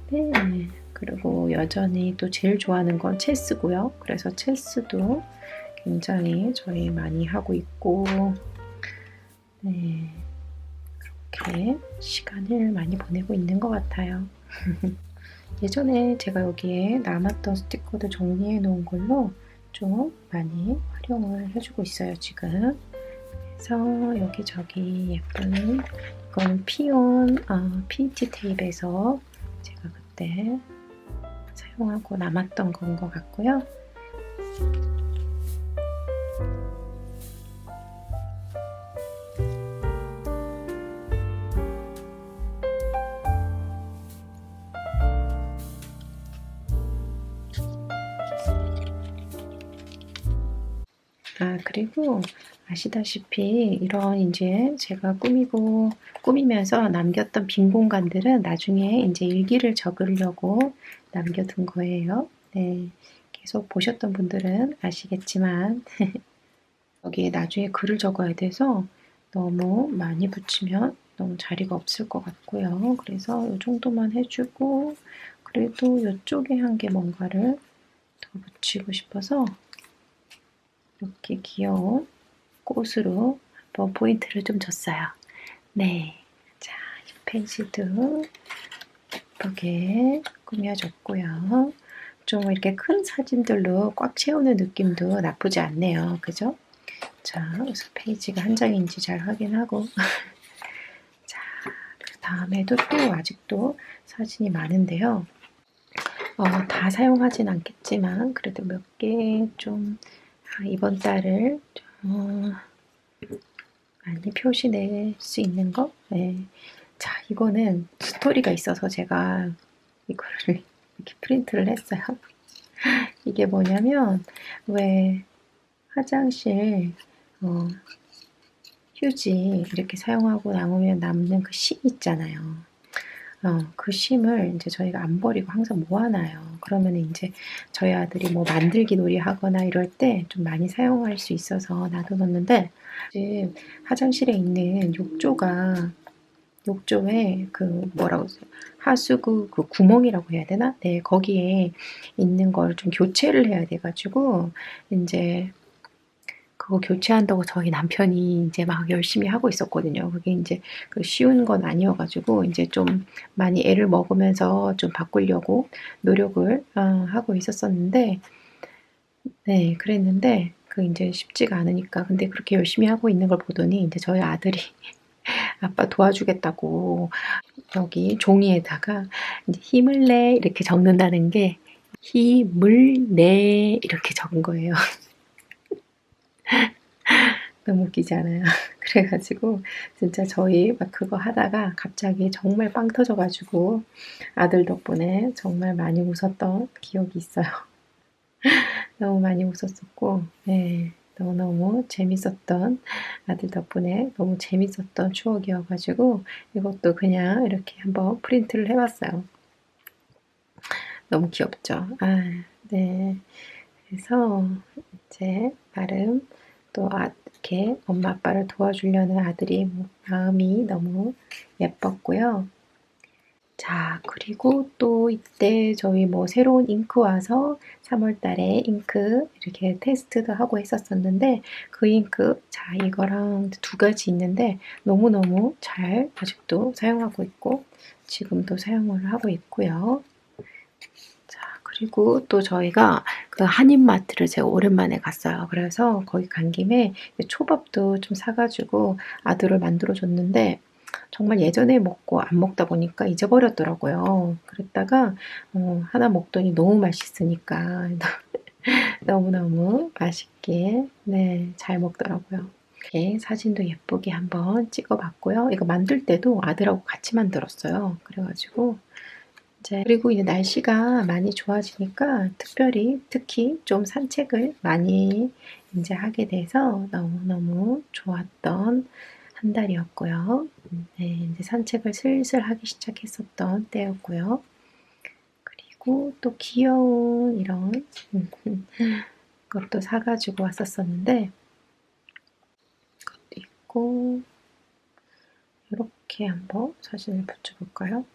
네. 그리고 여전히 또 제일 좋아하는 건 체스고요. 그래서 체스도 굉장히 저희 많이 하고 있고 네. 그렇게 시간을 많이 보내고 있는 것 같아요. 예전에 제가 여기에 남았던 스티커도 정리해 놓은 걸로 좀 많이 활용을 해주고 있어요, 지금. 그래서 여기저기 예쁜 이건 피온 PET 테이프에서 제가 그때 사용하고 남았던 건 것 같고요. 그리고 아시다시피 이런 이제 제가 꾸미면서 남겼던 빈 공간들은 나중에 이제 일기를 적으려고 남겨둔 거예요. 네. 계속 보셨던 분들은 아시겠지만 여기에 나중에 글을 적어야 돼서 너무 많이 붙이면 너무 자리가 없을 것 같고요. 그래서 이 정도만 해주고 그래도 이쪽에 한 개 뭔가를 더 붙이고 싶어서 이렇게 귀여운 꽃으로 한번 포인트를 좀 줬어요. 네, 자, 이 페이지도 예쁘게 꾸며줬고요. 좀 이렇게 큰 사진들로 꽉 채우는 느낌도 나쁘지 않네요. 그죠? 자, 그래서 페이지가 한 장인지 잘 확인하고 자, 그 다음에도 또 아직도 사진이 많은데요. 다 사용하진 않겠지만 그래도 몇 개 좀 이번 달을 많이 표시낼 수 있는 거? 네. 자, 이거는 스토리가 있어서 제가 이거를 이렇게 프린트를 했어요. 이게 뭐냐면 왜 화장실 휴지 이렇게 사용하고 남으면 남는 그 심 있잖아요. 그 심을 이제 저희가 안 버리고 항상 모아놔요. 그러면 이제 저희 아들이 뭐 만들기 놀이 하거나 이럴 때 좀 많이 사용할 수 있어서 놔둬뒀는데, 지금 화장실에 있는 욕조에 그 뭐라고 하세요? 하수구 그 구멍이라고 해야 되나? 네, 거기에 있는 걸 좀 교체를 해야 돼가지고 이제 그거 교체한다고 저희 남편이 이제 막 열심히 하고 있었거든요. 그게 이제 그 쉬운 건 아니어가지고 이제 좀 많이 애를 먹으면서 좀 바꾸려고 노력을 하고 있었었는데, 네, 그랬는데 그 이제 쉽지가 않으니까. 근데 그렇게 열심히 하고 있는 걸 보더니 이제 저희 아들이 아빠 도와주겠다고 여기 종이에다가 이제 힘을 내 이렇게 적는다는 게 힘을 내 이렇게 적은 거예요. 너무 웃기지 않아요? 그래가지고 진짜 저희 막 그거 하다가 갑자기 정말 빵 터져가지고 아들 덕분에 정말 많이 웃었던 기억이 있어요. 너무 많이 웃었었고, 네, 너무너무 재밌었던, 아들 덕분에 너무 재밌었던 추억이어가지고 이것도 그냥 이렇게 한번 프린트를 해봤어요. 너무 귀엽죠? 네. 그래서 이제 나름 또 이렇게 엄마 아빠를 도와주려는 아들이 마음이 너무 예뻤고요. 자, 그리고 또 이때 저희 뭐 새로운 잉크 와서 3월 달에 잉크 이렇게 테스트도 하고 했었었는데, 그 잉크, 자, 이거랑 두 가지 있는데 너무너무 잘 아직도 사용하고 있고 지금도 사용을 하고 있고요. 자, 그리고 또 저희가 그 한인마트를 제가 오랜만에 갔어요. 그래서 거기 간 김에 초밥도 좀 사가지고 아들을 만들어줬는데, 정말 예전에 먹고 안 먹다 보니까 잊어버렸더라고요. 그랬다가 하나 먹더니 너무 맛있으니까 너무너무 맛있게 네, 잘 먹더라고요. 이렇게 사진도 예쁘게 한번 찍어봤고요. 이거 만들 때도 아들하고 같이 만들었어요. 그래가지고 그리고 이제 날씨가 많이 좋아지니까 특히 좀 산책을 많이 이제 하게 돼서 너무너무 좋았던 한 달이었고요. 네, 이제 산책을 슬슬 하기 시작했었던 때였고요. 그리고 또 귀여운 이런 것도 사가지고 왔었었는데, 이것도 있고, 이렇게 한번 사진을 붙여볼까요?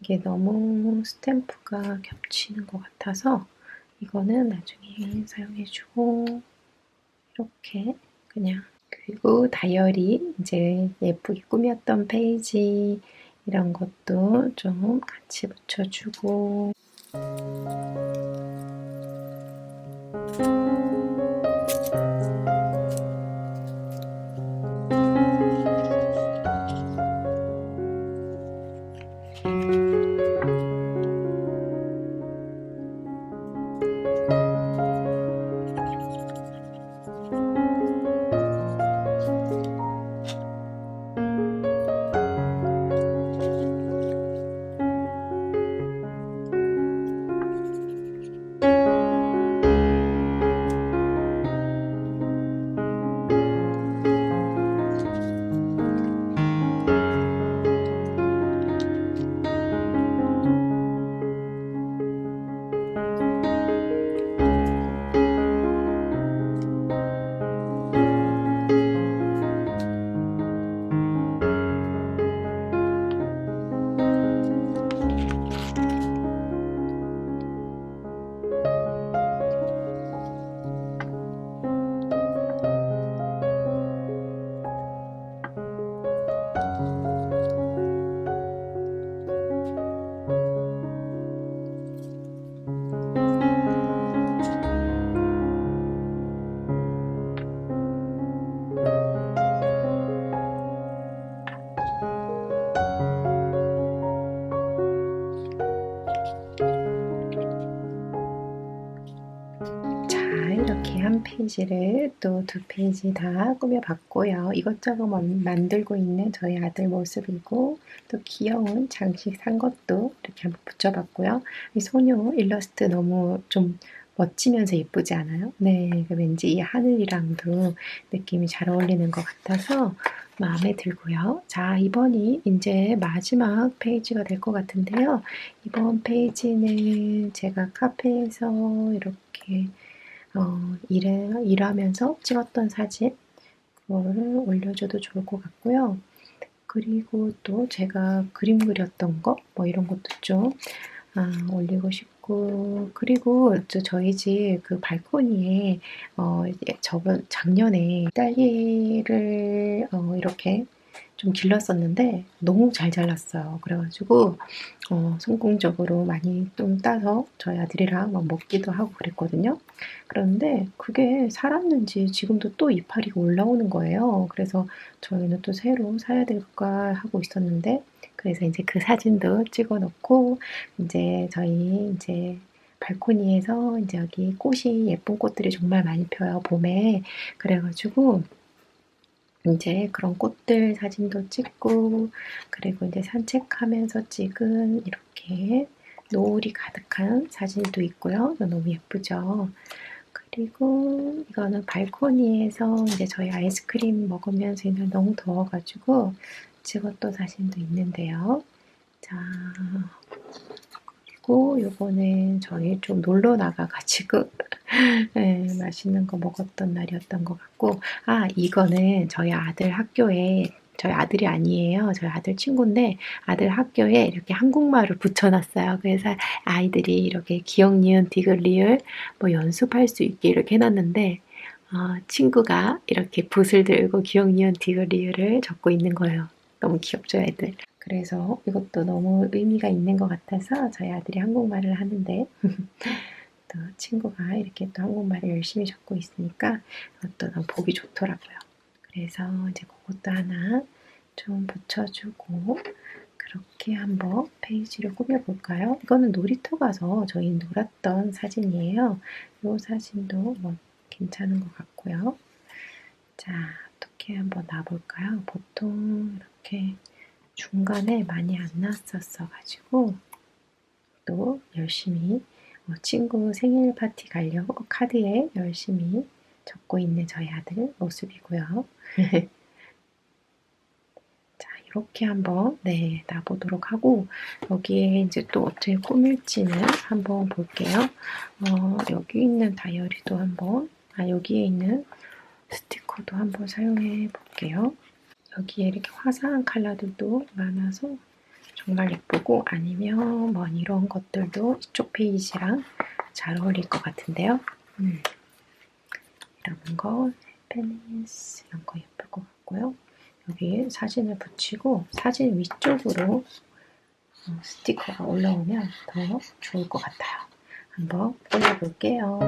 이게 너무 스탬프가 겹치는 것 같아서 이거는 나중에 사용해주고, 이렇게 그냥. 그리고 다이어리 이제 예쁘게 꾸몄던 페이지 이런 것도 좀 같이 붙여주고. 이렇게 한 페이지를 또 두 페이지 다 꾸며봤고요. 이것저것 만들고 있는 저희 아들 모습이고, 또 귀여운 장식 산 것도 이렇게 한번 붙여봤고요. 이 소녀 일러스트 너무 좀 멋지면서 예쁘지 않아요? 네, 왠지 이 하늘이랑도 느낌이 잘 어울리는 것 같아서 마음에 들고요. 자, 이번이 이제 마지막 페이지가 될 것 같은데요. 이번 페이지는 제가 카페에서 이렇게 일하면서 찍었던 사진, 그거를 올려줘도 좋을 것 같고요. 그리고 또 제가 그림 그렸던 거, 뭐 이런 것도 좀 올리고 싶고, 그리고 저희 집 그 발코니에 작년에 딸기를 이렇게 좀 길렀었는데 너무 잘 자랐어요. 그래가지고 성공적으로 많이 좀 따서 저희 아들이랑 막 먹기도 하고 그랬거든요. 그런데 그게 살았는지 지금도 또 이파리가 올라오는 거예요. 그래서 저희는 또 새로 사야 될까 하고 있었는데, 그래서 이제 그 사진도 찍어 놓고, 이제 저희 이제 발코니에서 이제 여기 꽃이 예쁜 꽃들이 정말 많이 펴요, 봄에. 그래가지고 이제 그런 꽃들 사진도 찍고, 그리고 이제 산책하면서 찍은 이렇게 노을이 가득한 사진도 있고요. 너무 예쁘죠? 그리고 이거는 발코니에서 이제 저희 아이스크림 먹으면서 있는 너무 더워가지고 찍었던 사진도 있는데요. 자, 그리고 요거는 저희 좀 놀러 나가가지고 네, 맛있는 거 먹었던 날이었던 것 같고, 이거는 저희 아들 학교에, 저희 아들이 아니에요. 저희 아들 친구인데 아들 학교에 이렇게 한국말을 붙여놨어요. 그래서 아이들이 이렇게 기역, 니은, 디귿, 리을 뭐 연습할 수 있게 이렇게 해놨는데, 친구가 이렇게 붓을 들고 기역, 니은, 디귿, 리을을 적고 있는 거예요. 너무 귀엽죠, 애들. 그래서 이것도 너무 의미가 있는 것 같아서 저희 아들이 한국말을 하는데 또 친구가 이렇게 또 한국말을 열심히 적고 있으니까 또 너무 보기 좋더라고요. 그래서 이제 그것도 하나 좀 붙여주고, 그렇게 한번 페이지를 꾸며볼까요? 이거는 놀이터 가서 저희 놀았던 사진이에요. 이 사진도 뭐 괜찮은 것 같고요. 자, 어떻게 한번 놔볼까요? 보통 이렇게 중간에 많이 안 났었어가지고 또 열심히 친구 생일 파티 가려고 카드에 열심히 적고 있는 저희 아들 모습이고요. 자, 이렇게 한번 놔보도록 하고, 여기에 이제 또 어떻게 꾸밀지는 한번 볼게요. 여기 있는 다이어리도 한번, 여기에 있는 스티커도 한번 사용해 볼게요. 여기에 이렇게 화사한 컬러들도 많아서 정말 예쁘고, 아니면 뭐 이런 것들도 이쪽 페이지랑 잘 어울릴 것 같은데요. 이런 거, 페니스 이런 거 예쁠 것 같고요. 여기에 사진을 붙이고 사진 위쪽으로 스티커가 올라오면 더 좋을 것 같아요. 한번 올려볼게요.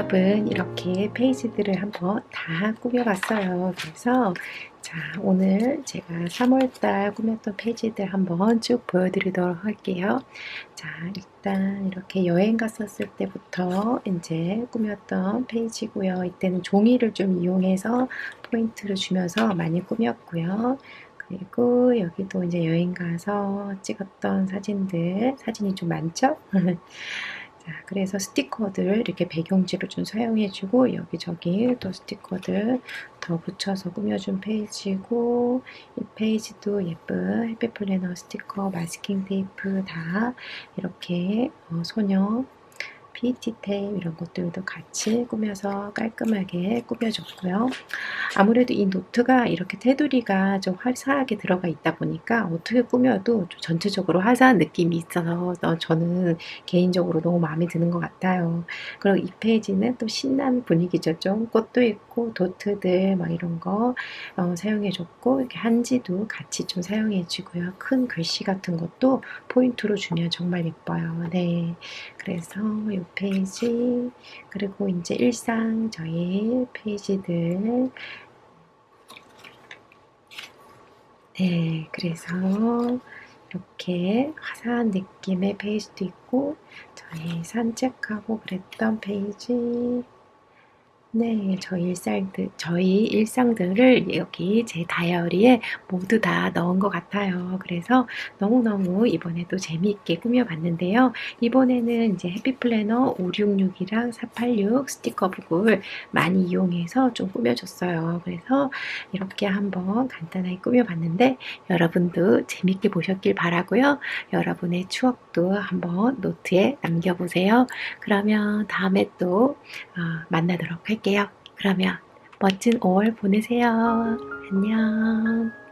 예쁜 이렇게 페이지들을 한번 다 꾸며봤어요. 그래서 자, 오늘 제가 3월달 꾸몄던 페이지들 한번 쭉 보여드리도록 할게요. 자, 일단 이렇게 여행 갔었을 때부터 이제 꾸몄던 페이지고요. 이때는 종이를 좀 이용해서 포인트를 주면서 많이 꾸몄고요. 그리고 여기도 이제 여행 가서 찍었던 사진이 좀 많죠? 자, 그래서 스티커들 이렇게 배경지로 좀 사용해주고 여기저기 또 스티커들 더 붙여서 꾸며준 페이지고 이 페이지도 예쁜 해피 플래너 스티커, 마스킹 테이프 다 이렇게 소녀 PET 테이프 이런 것들도 같이 꾸며서 깔끔하게 꾸며줬고요. 아무래도 이 노트가 이렇게 테두리가 좀 화사하게 들어가 있다 보니까 어떻게 꾸며도 좀 전체적으로 화사한 느낌이 있어서 저는 개인적으로 너무 마음에 드는 것 같아요. 그리고 이 페이지는 또 신나는 분위기죠. 좀 꽃도 있고 도트들 막 이런 거 사용해줬고 이렇게 한지도 같이 좀 사용해주고요. 큰 글씨 같은 것도 포인트로 주면 정말 예뻐요. 네, 그래서 이 페이지 그리고 이제 일상 저희 페이지들 네, 그래서 이렇게 화사한 느낌의 페이지도 있고 저희 산책하고 그랬던 페이지 네, 저희 일상들을 여기 제 다이어리에 모두 다 넣은 것 같아요. 그래서 너무너무 이번에도 재미있게 꾸며봤는데요. 이번에는 이제 해피플래너 566이랑 486 스티커북을 많이 이용해서 좀 꾸며줬어요. 그래서 이렇게 한번 간단하게 꾸며봤는데 여러분도 재밌게 보셨길 바라고요. 여러분의 추억도 한번 노트에 남겨보세요. 그러면 다음에 또 만나도록 할게요. 그러면 멋진 5월 보내세요. 안녕.